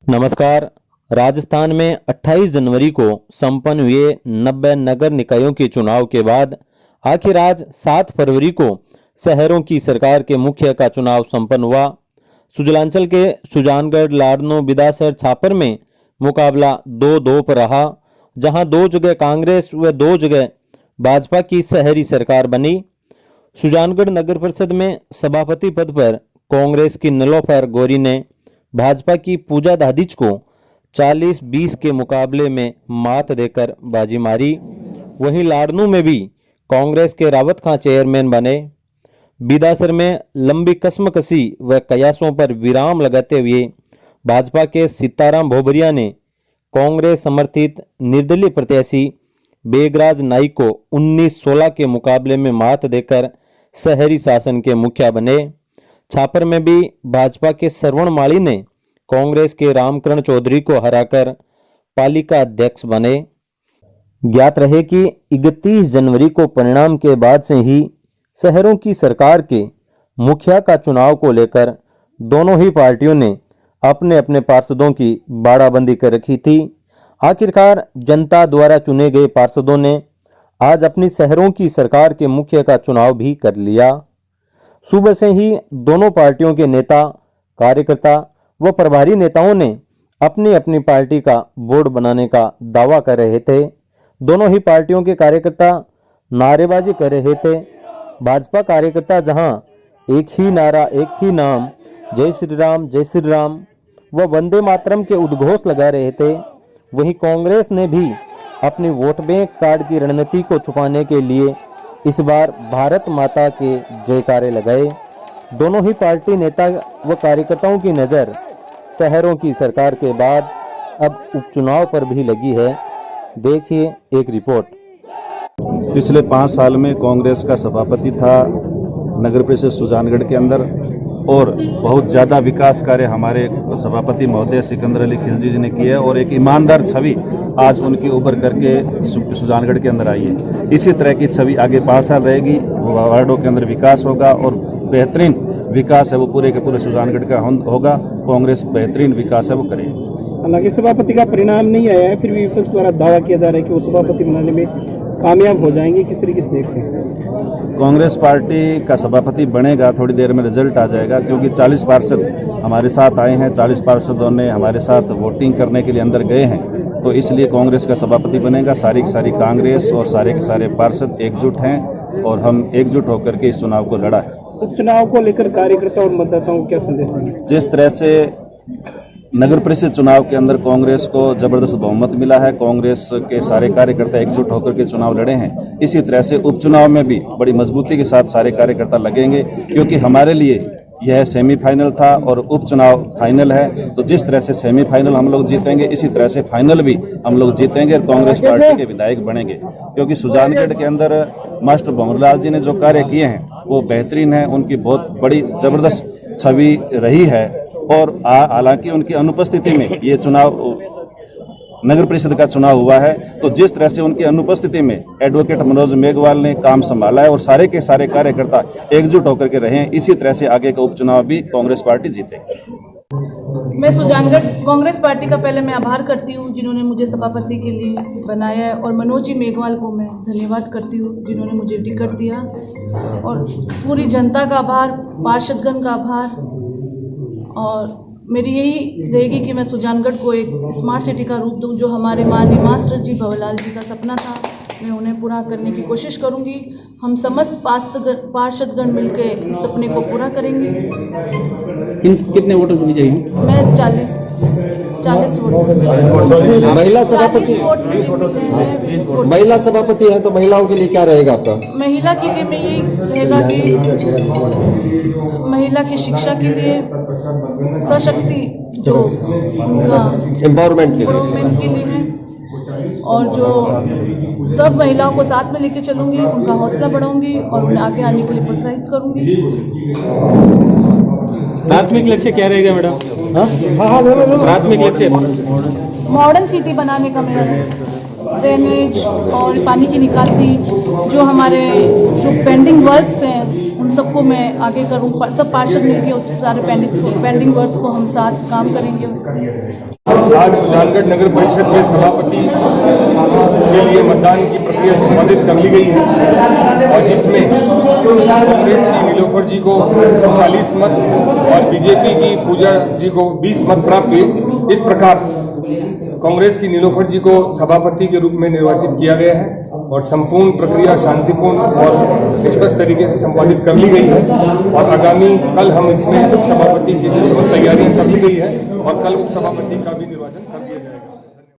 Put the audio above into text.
नमस्कार। राजस्थान में 28 जनवरी को संपन्न हुए 90 नगर निकायों के चुनाव के बाद आखिर आज 7 फरवरी को शहरों की सरकार के मुखिया का चुनाव संपन्न हुआ। सुजलांचल के सुजानगढ़, लाडनू, बिदासर, छापर में मुकाबला 2-2 पर रहा, जहां 2 जगह कांग्रेस व 2 जगह भाजपा की शहरी सरकार बनी। सुजानगढ़ नगर परिषद में सभापति पद पर कांग्रेस की नीलोफर गौरी ने भाजपा की पूजा दादिच को 40-20 के मुकाबले में मात देकर बाजी मारी। वहीं लाडनू में भी कांग्रेस के रावत खां चेयरमैन बने। बिदासर में लंबी कसमकसी व कयासों पर विराम लगाते हुए भाजपा के सीताराम भोबरिया ने कांग्रेस समर्थित निर्दलीय प्रत्याशी बेगराज नाइक को 19-16 के मुकाबले में मात देकर शहरी शासन के मुखिया बने। छापर में भी भाजपा के श्रवण माली ने कांग्रेस के रामकरण चौधरी को हराकर पालिका अध्यक्ष बने। ज्ञात रहे कि 31 जनवरी को परिणाम के बाद से ही शहरों की सरकार के मुखिया का चुनाव को लेकर दोनों ही पार्टियों ने अपने अपने पार्षदों की बाड़ाबंदी कर रखी थी। आखिरकार जनता द्वारा चुने गए पार्षदों ने आज अपनी शहरों की सरकार के मुखिया का चुनाव भी कर लिया। सुबह से ही दोनों पार्टियों के नेता, कार्यकर्ता व प्रभारी नेताओं ने अपनी अपनी पार्टी का बोर्ड बनाने का दावा कर रहे थे। दोनों ही पार्टियों के कार्यकर्ता नारेबाजी कर रहे थे। भाजपा कार्यकर्ता जहां एक ही नारा, एक ही नाम, जय श्री राम व वंदे मातरम के उद्घोष लगा रहे थे, वहीं कांग्रेस ने भी अपनी वोट बैंक कार्ड की रणनीति को छुपाने के लिए इस बार भारत माता के जयकारे लगाए। दोनों ही पार्टी नेता व कार्यकर्ताओं की नज़र शहरों की सरकार के बाद अब उपचुनाव पर भी लगी है। देखिए एक रिपोर्ट। पिछले 5 साल में कांग्रेस का सभापति था नगर परिषद सुजानगढ़ के अंदर और बहुत ज़्यादा विकास कार्य हमारे सभापति महोदय सिकंदर अली खिलजी जी ने किए और एक ईमानदार छवि आज उनकी उभर करके सुजानगढ़ के अंदर आई है। इसी तरह की छवि आगे 5 साल रहेगी। वार्डों के अंदर विकास होगा और बेहतरीन विकास है वो पूरे के पूरे सुजानगढ़ का होगा। कांग्रेस बेहतरीन विकास है वो करेगी। हालांकि सभापति का परिणाम नहीं आया है, फिर भी विपक्ष द्वारा दावा किया जा रहा है कि वो सभापति बनाने में कामयाब हो जाएंगे। किस तरीके से देखते हैं? कांग्रेस पार्टी का सभापति बनेगा, थोड़ी देर में रिजल्ट आ जाएगा, क्योंकि 40 पार्षद हमारे साथ आए हैं। 40 पार्षदों ने हमारे साथ वोटिंग करने के लिए अंदर गए हैं, तो इसलिए कांग्रेस का सभापति बनेगा। सारी की सारी कांग्रेस और सारे के सारे पार्षद एकजुट हैं और हम एकजुट होकर के इस चुनाव को लड़ा है। उपचुनाव को लेकर कार्यकर्ता और मतदाताओं को क्या संदेश देंगे? जिस तरह से नगर परिषद चुनाव के अंदर कांग्रेस को जबरदस्त बहुमत मिला है, कांग्रेस के सारे कार्यकर्ता एकजुट होकर के चुनाव लड़े हैं, इसी तरह से उपचुनाव में भी बड़ी मजबूती के साथ सारे कार्यकर्ता लगेंगे, क्योंकि हमारे लिए यह सेमीफाइनल था और उपचुनाव फाइनल है। तो जिस तरह से सेमीफाइनल हम लोग जीतेंगे, इसी तरह से फाइनल भी हम लोग जीतेंगे और कांग्रेस पार्टी के विधायक बनेंगे, क्योंकि सुजानगढ़ के अंदर मास्टर भंवरलाल जी ने जो कार्य किए हैं वो बेहतरीन है। उनकी बहुत बड़ी जबरदस्त छवि रही है और हालांकि उनकी अनुपस्थिति में ये चुनाव नगर परिषद का चुनाव हुआ है, तो जिस तरह से उनकी अनुपस्थिति में एडवोकेट मनोज मेघवाल ने काम संभाला है और सारे के सारे कार्यकर्ता एकजुट होकर के रहे हैं, इसी तरह से आगे का उपचुनाव भी कांग्रेस पार्टी जीतेगी। मैं सुजानगढ़ कांग्रेस पार्टी का पहले मैं आभार करती हूँ जिन्होंने मुझे सभापति के लिए बनाया है, और मनोज जी मेघवाल को मैं धन्यवाद करती हूँ जिन्होंने मुझे टिकट दिया, और पूरी जनता का आभार, पार्षदगण का आभार। और मेरी यही रहेगी कि मैं सुजानगढ़ को एक स्मार्ट सिटी का रूप दूं, जो हमारे माननीय मास्टर जी भंवरलाल जी का सपना था, मैं उन्हें पूरा करने की कोशिश करूंगी। हम समस्त पार्षदगण मिलकर इस सपने को पूरा करेंगे। कितने वोटों की चाहिए? मैं 40 वोट। महिला सभापति है, तो महिलाओं के लिए क्या रहेगा आपका? महिला के लिए मैं यही रहेगा कि महिला की शिक्षा के लिए सशक्ति जो उनका एम्पावरमेंट के लिए है, और जो सब महिलाओं को साथ में लेके चलूंगी, उनका हौसला बढ़ाऊंगी और उन्हें आगे आने के लिए प्रोत्साहित करूंगी। प्राथमिक लक्ष्य क्या रहेगा मैडम? प्राथमिक लक्ष्य मॉडर्न सिटी बनाने का मेरा ड्रेनेज और पानी की निकासी, जो हमारे जो पेंडिंग वर्क्स हैं उन सबको मैं आगे करूँ, सब पार्षद मिलकर उस सारे पेंडिंग वर्क्स को हम साथ काम करेंगे। आज सुजानगढ़ नगर परिषद के सभापति के लिए मतदान की प्रक्रिया संपादित कर ली गई है और जिसमें कांग्रेस की नीलोफर जी को 40 मत और बीजेपी की पूजा जी को 20 मत प्राप्त हुए। इस प्रकार कांग्रेस की नीलोफर जी को सभापति के रूप में निर्वाचित किया गया है और संपूर्ण प्रक्रिया शांतिपूर्ण और निष्पक्ष तरीके से संपादित कर ली गई है और आगामी कल हम इसमें उप सभापति की जो समस्त तैयारियां कर ली गई है और कल उप सभापति का भी निर्वाचन